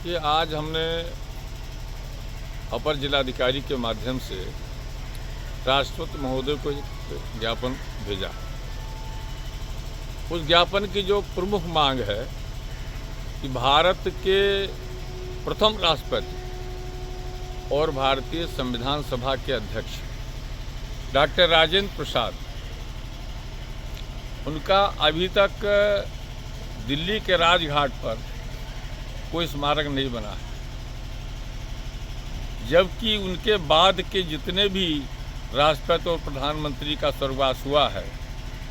कि आज हमने अपर जिलाधिकारी के माध्यम से राष्ट्रपति महोदय को एक ज्ञापन भेजा। उस ज्ञापन की जो प्रमुख मांग है कि भारत के प्रथम राष्ट्रपति और भारतीय संविधान सभा के अध्यक्ष डॉक्टर राजेंद्र प्रसाद, उनका अभी तक दिल्ली के राजघाट पर कोई स्मारक नहीं बना है, जबकि उनके बाद के जितने भी राष्ट्रपति और प्रधानमंत्री का स्वर्गवास हुआ है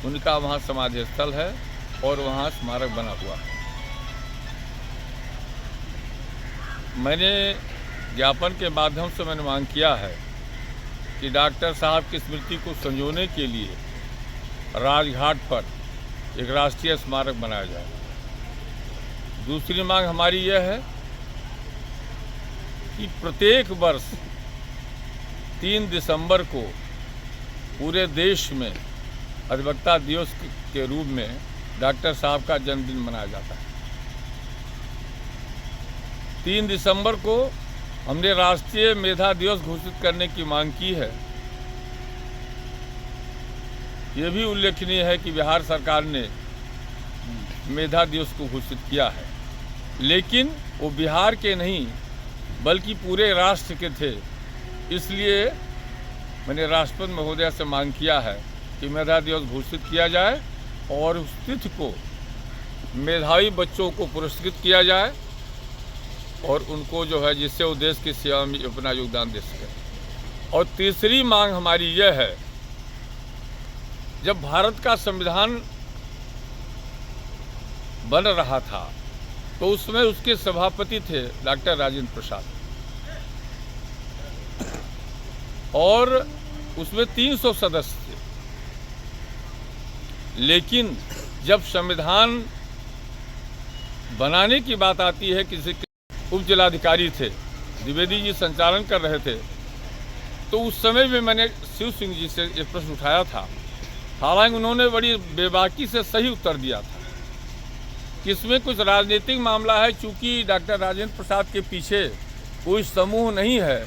उनका वहाँ समाधि स्थल है और वहाँ स्मारक बना हुआ है। मैंने ज्ञापन के माध्यम से मैंने मांग किया है कि डॉक्टर साहब की स्मृति को संजोने के लिए राजघाट पर एक राष्ट्रीय स्मारक बनाया जाए। दूसरी मांग हमारी यह है कि प्रत्येक वर्ष 3 दिसंबर को पूरे देश में अधिवक्ता दिवस के रूप में डॉक्टर साहब का जन्मदिन मनाया जाता है। 3 दिसंबर को हमने राष्ट्रीय मेधा दिवस घोषित करने की मांग की है। यह भी उल्लेखनीय है कि बिहार सरकार ने मेधा दिवस को घोषित किया है, लेकिन वो बिहार के नहीं बल्कि पूरे राष्ट्र के थे। इसलिए मैंने राष्ट्रपति महोदय से मांग किया है कि मेधा दिवस घोषित किया जाए और उस तिथि को मेधावी बच्चों को पुरस्कृत किया जाए और उनको जो है जिससे वो देश की सेवा में अपना योगदान दे सके। और तीसरी मांग हमारी यह है, जब भारत का संविधान बन रहा था तो उसमें उसके सभापति थे डॉक्टर राजेंद्र प्रसाद और उसमें 300 सदस्य थे। लेकिन जब संविधान बनाने की बात आती है, किसी उप जिलाधिकारी थे, द्विवेदी जी संचालन कर रहे थे, तो उस समय में मैंने शिव सिंह जी से एक प्रश्न उठाया था। हालांकि उन्होंने बड़ी बेबाकी से सही उत्तर दिया था कि इसमें कुछ राजनीतिक मामला है, चूंकि डॉक्टर राजेंद्र प्रसाद के पीछे कोई समूह नहीं है,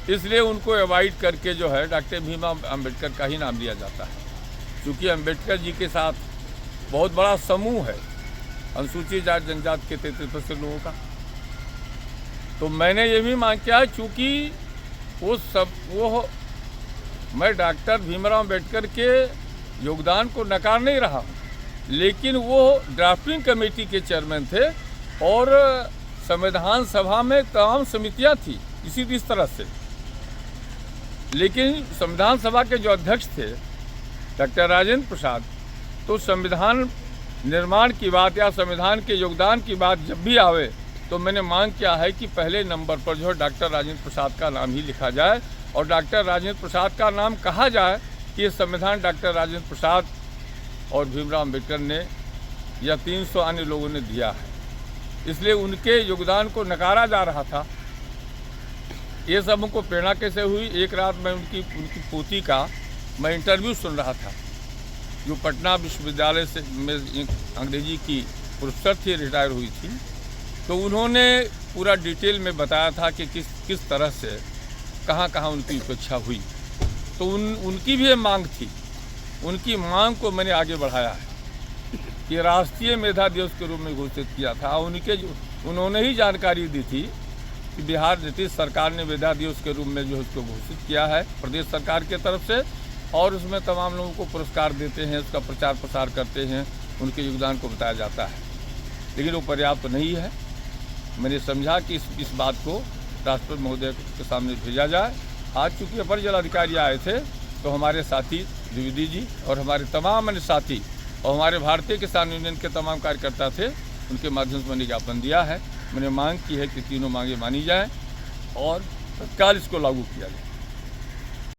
इसलिए उनको अवॉइड करके जो है डॉक्टर भीमराव अम्बेडकर का ही नाम लिया जाता है। चूँकि अम्बेडकर जी के साथ बहुत बड़ा समूह है अनुसूचित जाति जनजाति के 33% लोगों का। तो मैंने ये भी मांग किया है, चूँकि वो मैं डॉक्टर भीमराव अम्बेडकर के योगदान को नकार नहीं रहा हूँ, लेकिन वो ड्राफ्टिंग कमेटी के चेयरमैन थे और संविधान सभा में तमाम समितियां थी इस तरह से। लेकिन संविधान सभा के जो अध्यक्ष थे डॉक्टर राजेंद्र प्रसाद, तो संविधान निर्माण की बात या संविधान के योगदान की बात जब भी आवे तो मैंने मांग किया है कि पहले नंबर पर जो है डॉक्टर राजेंद्र प्रसाद का नाम ही लिखा जाए और डॉक्टर राजेंद्र प्रसाद का नाम कहा जाए कि ये संविधान डॉक्टर राजेंद्र प्रसाद और भीमराव अम्बेडकर ने या 300 अन्य लोगों ने दिया है, इसलिए उनके योगदान को नकारा जा रहा था। ये सब हमको प्रेरणा कैसे हुई, एक रात मैं उनकी पोती का मैं इंटरव्यू सुन रहा था, जो पटना विश्वविद्यालय से में अंग्रेजी की प्रोफेसर थी, रिटायर हुई थी। तो उन्होंने पूरा डिटेल में बताया था कि किस तरह से कहाँ कहाँ उनकी उपेक्षा हुई। तो उनकी भी मांग थी, उनकी मांग को मैंने आगे बढ़ाया है कि राष्ट्रीय मेधा दिवस के रूप में घोषित किया था। उन्होंने ही जानकारी दी थी कि बिहार नीतीश सरकार ने मेधा दिवस के रूप में जो उसको घोषित किया है प्रदेश सरकार की तरफ से, और उसमें तमाम लोगों को पुरस्कार देते हैं, उसका प्रचार प्रसार करते हैं, उनके योगदान को बताया जाता है, लेकिन वो पर्याप्त तो नहीं है। मैंने समझा कि इस बात को राष्ट्रपति महोदय के सामने भेजा जाए। आज चूँकि अपर जिलाधिकारी आए थे तो हमारे साथी द्विवेदी जी और हमारे तमाम अन्य साथी और हमारे भारतीय किसान यूनियन के तमाम कार्यकर्ता थे, उनके माध्यम से मैंने ज्ञापन दिया है। मैंने मांग की है कि तीनों मांगे मानी जाएं और तत्काल इसको लागू किया जाए।